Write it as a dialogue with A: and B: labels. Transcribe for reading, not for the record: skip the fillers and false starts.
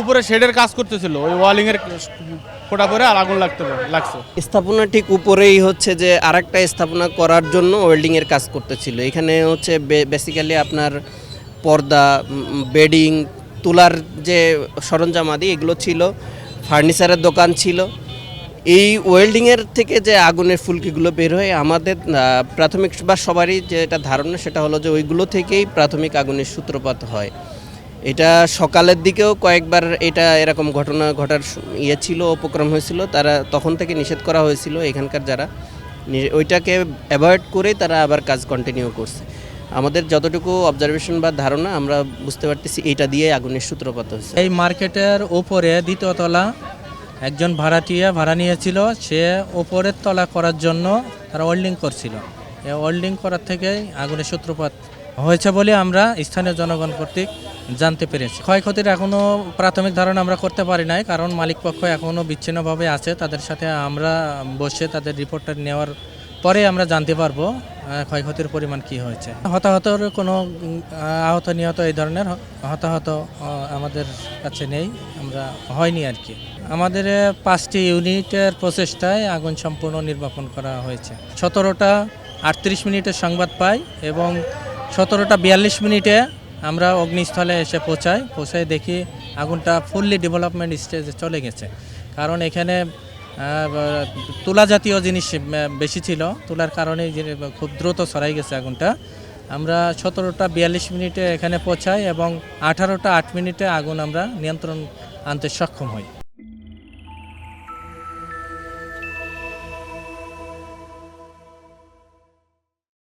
A: উপরে শেডের কাজ করতেছিল, ওই ওয়ালিং এর ফোটা পরে আর আগুন লাগছে।
B: স্থাপনা ঠিক উপরেই হচ্ছে যে আরেকটা স্থাপনা করার জন্য ওয়েল্ডিং এর কাজ করতেছিল। এখানে হচ্ছে বেসিক্যালি আপনার পর্দা, বেডিং, তুলার যে সরঞ্জাম আদি এগুলো ছিল, ফার্নিচারের দোকান ছিল। এই ওয়েল্ডিংয়ের থেকে যে আগুনের ফুলকিগুলো বের হয়, আমাদের প্রাথমিক বা সবারই যেটা ধারণা সেটা হলো যে ওইগুলো থেকেই প্রাথমিক আগুনের সূত্রপাত হয়। এটা সকালের দিকেও কয়েকবার এটা এরকম ঘটনা ঘটার ছিল, উপক্রম হয়েছিল। তারা তখন থেকে নিষেধ করা হয়েছিল এখানকার যারা, ওইটাকে অ্যাভয়েড করে তারা আবার কাজ কন্টিনিউ করছে। আমাদের যতটুকু অবজারভেশন বা ধারণা আমরা বুঝতে পারতেছি এটা দিয়ে আগুনের সূত্রপাত হয়েছে।
C: এই মার্কেটের ওপরে দ্বিতীয় তলা একজন ভাড়াটিয়া ভাড়া নিয়েছিল, সে ওপরের তলা করার জন্য তারা ওয়েল্ডিং করছিল। এই ওয়েল্ডিং করার থেকেই আগুনের সূত্রপাত হয়েছে বলে আমরা স্থানীয় জনগণ কর্তৃক জানতে পেরেছি। ক্ষয়ক্ষতির এখনও প্রাথমিক ধারণা আমরা করতে পারি নাই, কারণ মালিকপক্ষ এখনও বিচ্ছিন্নভাবে আছে। তাদের সাথে আমরা বসে তাদের রিপোর্টটা নেওয়ার পরে আমরা জানতে পারবো ক্ষয়ক্ষতির পরিমাণ কি হয়েছে। হতাহতর কোনো আহত নিহত এই ধরনের হতাহত আমাদের কাছে নেই, আমরা হয়নি আর কি। আমাদের 5টি ইউনিটের প্রচেষ্টায় আগুন সম্পূর্ণ নির্বাপন করা হয়েছে। 17টা 38 মিনিটের সংবাদ পাই এবং 17টা 42 মিনিটে আমরা অগ্নিস্থলে এসে পৌঁছাই দেখি আগুনটা ফুললি ডেভেলপমেন্ট স্টেজে চলে গেছে। কারণ এখানে তুলা জাতীয় জিনিস বেশি ছিল, তুলার কারণেই খুব দ্রুত ছড়াই গেছে আগুনটা। আমরা 17টা 42 মিনিটে এখানে পৌঁছাই এবং 18টা 8 মিনিটে আগুন আমরা নিয়ন্ত্রণ আনতে সক্ষম হই।